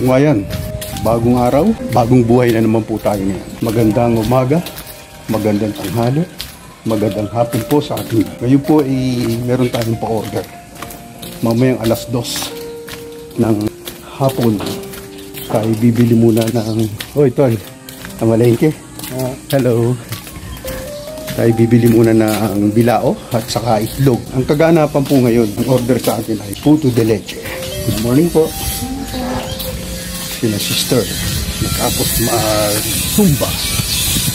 Ngayon, bagong araw, bagong buhay na naman po tayo ngayon. Magandang umaga, magandang tanghali, magandang hapon po sa atin. Ngayon po ay meron tayong pa-order. Mamayang alas 2 ng hapon, tayo bibili muna ng... Oh, ito ay amalengke. Hello. Tayo bibili muna ng bilao at saka itlog. Ang kaganapan po ngayon, ang order sa atin ay puto de leche. Good morning po. Sina sister, natapos mag-zumba.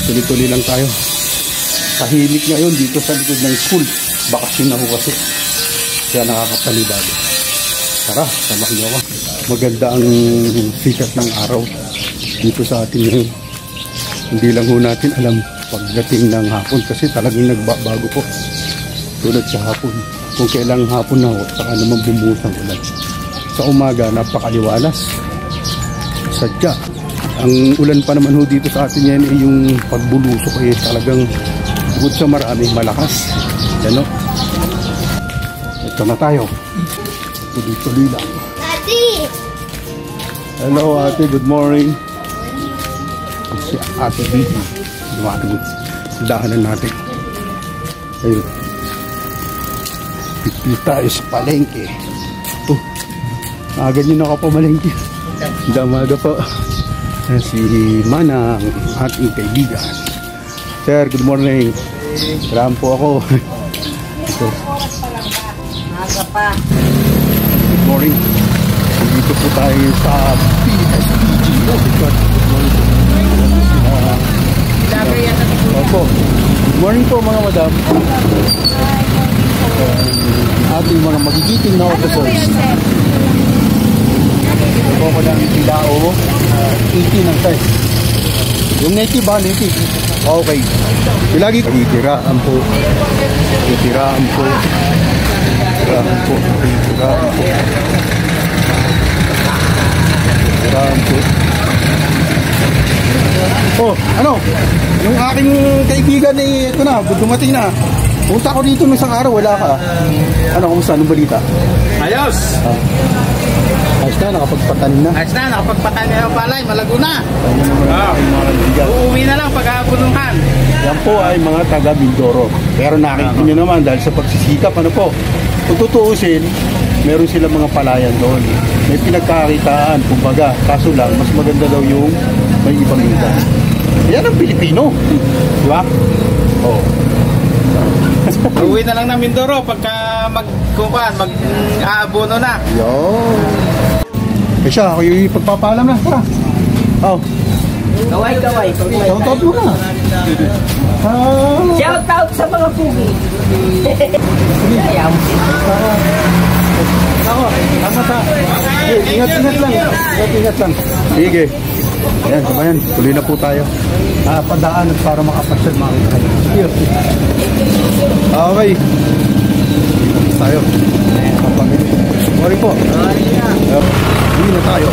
Tuloy-tuloy lang tayo. Tahimik ngayon dito sa likod ng school. Bakasyon na ho kasi. Kaya nakakapalibado. Tara, samahan niyo ako. Maganda ang sikat ng araw dito sa atin ngayon. Hindi lang ho natin alam pagdating ng hapon kasi talagang nagbabago po. Tulad sa hapon. Kung kailang hapon na ho, saka naman bumuhos ang ulan. Sa umaga, napakaliwalas. Sadya, ang ulan pa naman ho dito sa atin yan ay yung pagbulusok ay talagang bukod sa marami, malakas. Yan o. Ito na tayo. Tuloy-tuloy lang. Ate! Hello ate, good morning. Si ate Bibi. Dumating. Dahanan natin. Ayun. Pipili tayo sa palengke. Ito. Ganyan ako pa malengke. Damaga po. Si Manang, ating kaibigan. Sir, good morning. Salamat po ako. Ito. Maga pa. Good morning. Dito po tayo sa PSPG. Good morning po mga madam. Ating mga magigiting na officers. Ito ko lang yung bilao, 80 ng size. Yung native ba? Native? Okay. Lagi titiraan po. Titiraan po. Titiraan po. Titiraan po. Titiraan po. Oh, ano? Yung aking kaibigan eh, ito na, dumating na. Punta ko dito ng isang araw, wala ka. Ano, kumusta? Anong balita? Ayos! Ayos na, nakapagpatanim na. Ayos na, nakapagpatanim na yung palay, malago na. Uuwi na lang pag-aapunungan. Yan po ay mga taga Mindoro. Pero nakikita nyo naman dahil sa pagsisikap, ano po, kung tutuusin, meron silang mga palayan doon. May pinagkakitaan, kumbaga. Kaso lang, mas maganda daw yung may ibang lugar. Yan ang Pilipino. Di ba? Oo. Uuwi na lang ng Mindoro pagka mag-aabono na. Yo. Eh siya, ako yung pagpapaalam na. Tara. Oh. Kaway. Shout out mo na. Shout out sa mga pugi. Ako, tama ta. Ingat lang. Ingat lang. Sige. Ayan, kabayan. Tuloy na po tayo. Padaan para makapasyal makita kayo. Okay. Tayo. Sorry po. Hindi na tayo.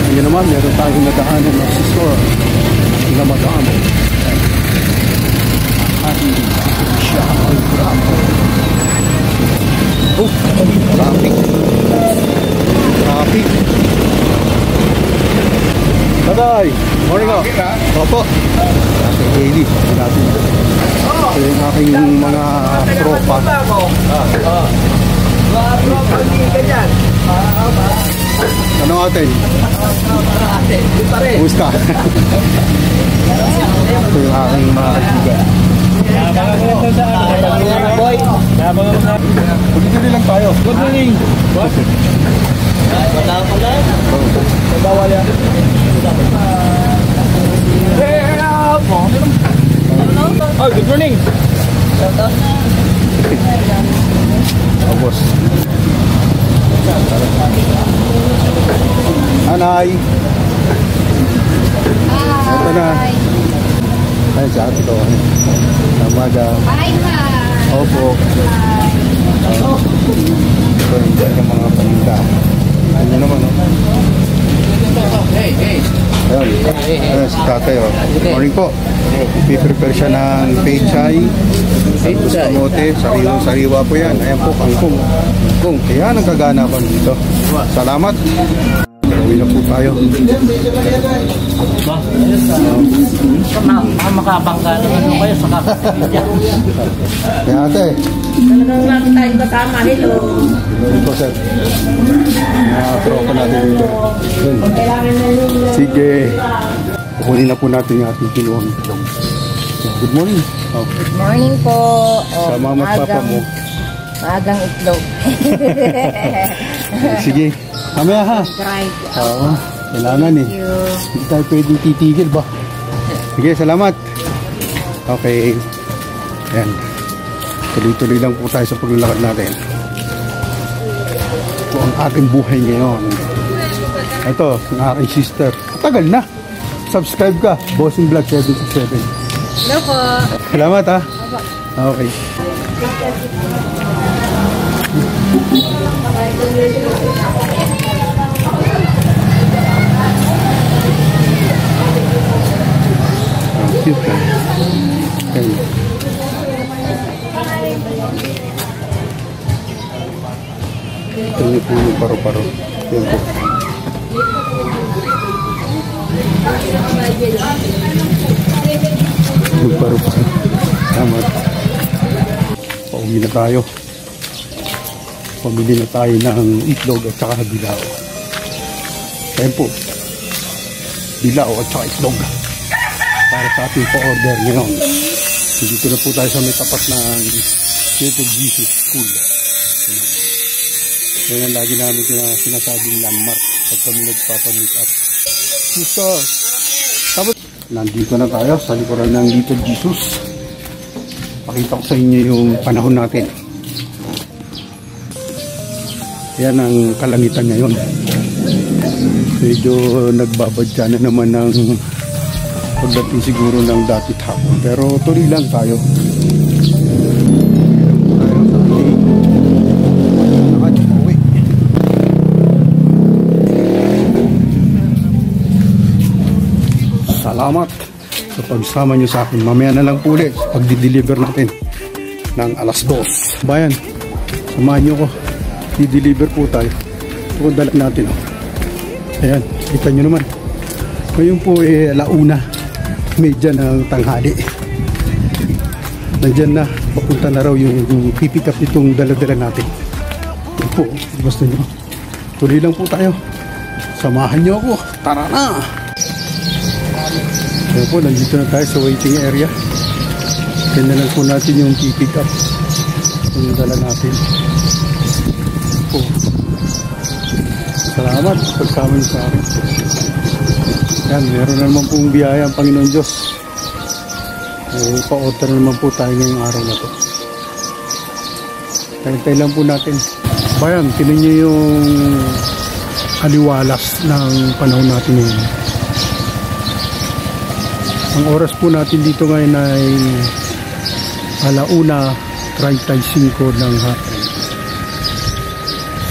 Hindi naman, meron tayong nadaanan na store na madami. Ating siya ang gramo. Oh, traffic. Bye-bye. Morning ko. Opo. Ating Hailey. Ito yung aking mga tropa. Ano natin? Kumusta? Ito yung aking mga kaibigan. Tuloy-tuloy lang tayo. Good morning. Bawal yan. Oh, good morning. Boss. Anay. Ito na. Ay, sa atin ito. Tamaga. Hi. Opo. Ito yung mga paninda. Morning po. Piprepare siya ng pechay. Tapos kamote. Sariwa po yan. Ayan po, kangkong. Kaya nagkaganapan dito. Salamat. Uwi na po tayo. Makabangga naman kayo sa kapatid. Kaya ate. Talagang lagi tayong kasama. Hello. Hello po, sir. Tropa natin dito. Kailangan na yung... Sige. Kukunin na po natin yung ating kinuhang itlog. Good morning. Good morning po. Sa mama at papa mo. Maagang itlog. Sige. Mamaya ha. Drive. Oo. Kailangan eh. Thank you. Hindi tayo pwedeng titigil ba? Sige, salamat. Okay. Ayan. Tuloy-tuloy lang po tayo sa paglalakad natin. Ito ang aking buhay ngayon. Ito, ang aking sister. Tagal na. Subscribe ka. Bossing Vlog 767. Hello po. Salamat ha. Okay. Cute ka. Ayan. Ito niyo po yung paro-paro. Ayan po. Yung paro-paro. Tama. Pauwi na tayo. Pamili na tayo ng itlog at saka bilao. Ayan po. Bilao at saka itlog. Para sa ating pa-order ngayon. Dito na po tayo sa may tapat ng Little Jesus School. Yan ang lagi namin sinasabing landmark pag kami nagpapamit up. So, tapos nandito na tayo sa likuran ng Little Jesus. Pakita ko sa inyo yung panahon natin. Yan ang kalangitan ngayon. Medyo nagbabadya na naman ng pagdating siguro ng dapit hapon. Pero tuloy lang tayo. Salamat sa pagsama nyo sa akin. Mamaya na lang po ulit pag-deliver natin ng alas 2. Bayan, samahan nyo ko. Di-deliver po tayo. Ito dala natin. Ayan, kita nyo naman. Ngayon po alauna. Medya ng tanghali. Nandyan na. Papunta na raw yung pipick up itong dala-dala natin. Ito po, basta nyo. Tuloy lang po tayo. Samahan nyo ako. Tara na! So po, nandito na tayo sa waiting area. Kaya na lang po natin yung pick up yung dala natin. Po. Salamat pagsama niyo sa akin. Yan, meron na naman pong biyaya ang Panginoon Diyos. Pa-order naman po tayo ngayong araw na to. Tayong lang po natin. Bayan, tinan niyo yung aliwalas ng panahon natin ngayon. Ang oras po natin dito ngayon ay 1:35 ng hapon.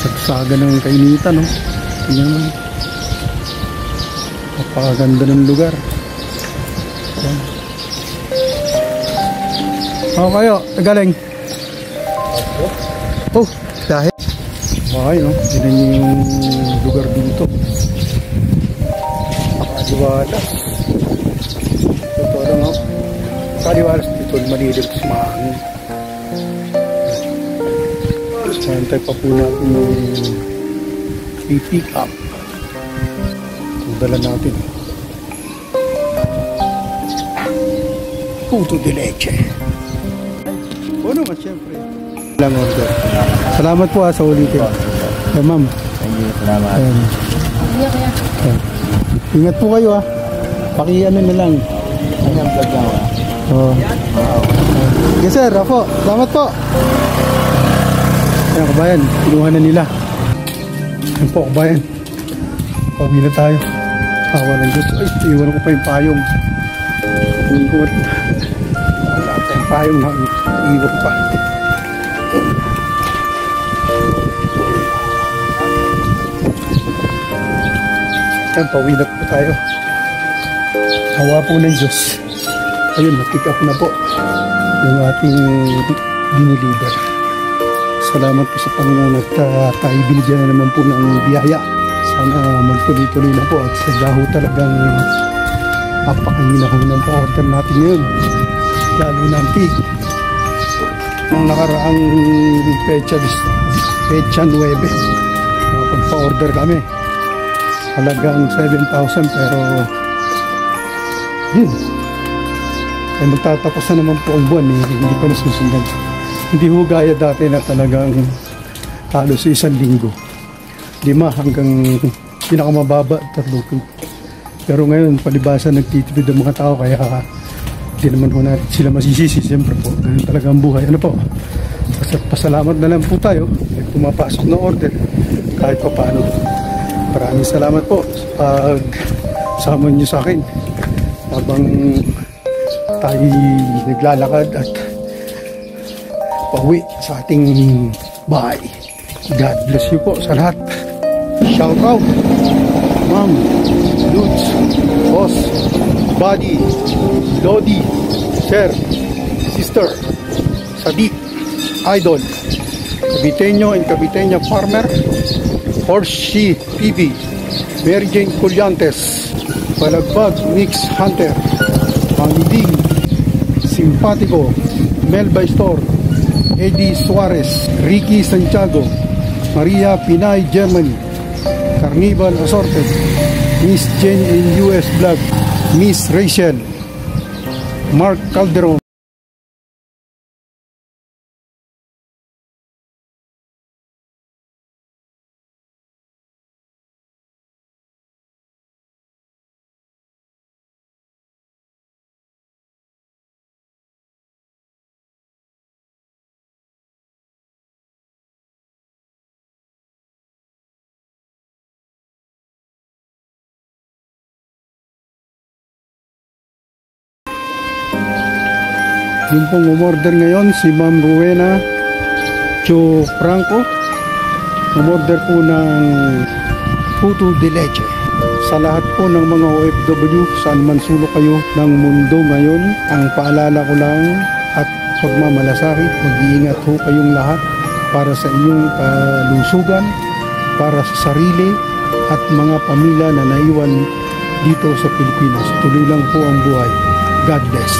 Sagsaga ng kainitan, no? Tingnan mo. Napakaganda ng lugar. Yan. Ako kayo, nagaling. Oh, dahil. Okay, no? Tingnan nyo yung lugar dito. Napakaliwalas. Ito lang, no? Napakaliwalas dito. Malilip sa mahangin. Hintay pa po natin yung pick up. Itong dala natin. Puto de leche. O naman, siyempre. Lang order. Salamat po sa ulitin. Ma'am. Thank you, salamat. Ingat po kayo Paki-ano na lang. Ano yung vlog lang Oo. Yes sir, ako. Salamat po. Ayan kabayan, kinuha na nila. Ayan po kabayan. Pauwi na tayo. Awa ng Diyos. Ay, iwan ko pa yung payong. Wala tayong payong. Iwan ko pa. Ayan, pauwi na po tayo. Awa po ng Diyos. Ayun, na-pick up na po yung ating diniliver. Salamat po sa Panginoon at tayo binigyan na naman po ng biyaya. Sana magtuloy-tuloy na po at sadya ho talagang apakahina ho ng pa-order natin ngayon. Lalo na ang pig. Nung nakaraang pecha 9, pagpa-order kami. Halagang 7,000 pero yun. Ay magtatapos na naman po ang buwan hindi pa nasusundan. Hindi ho gaya dati na talagang halos 1 linggo. 5 hanggang pinakamababa 3. Pero ngayon palibasa nagtitipid ang mga tao kaya hindi naman ho natin sila masisisi. Siyempre po, ganun talaga ang buhay. Ano po? Pasalamat na lang po tayo. May pumapasok na order kahit pa paano. Maraming salamat po sa pagsama niyo sa akin habang tayo naglalakad at pauwi sa ating bahay. God bless you po sa lahat. Shout out Ma'am, Lutz, Boss, Buddy, Lodi, Sir, Sister, Sadiq, Idol, Kabiteño and Kabiteña Farmer, Horsey TV, Mary Jane Collantes, Balagbag Mix Hunter, Pangiding, Simpatico, Melba Store, Eddie Suarez, Ricky Santiago, Maria Pinay Germany, Carnival Assorted, Miss Jane in US Vlog, Miss Rachel, Mark Calderon. Yung pong umorder ngayon si Ma'am Rowena Cho Franco, umorder po ng puto de leche. Sa lahat po ng mga OFW saan man sulok kayo ng mundo ngayon, ang paalala ko lang at pagmamalasakit, mag-iingat ho kayong lahat para sa inyong kalusugan, para sa sarili at mga pamilya na naiwan dito sa Pilipinas. Tuloy lang po ang buhay. God bless.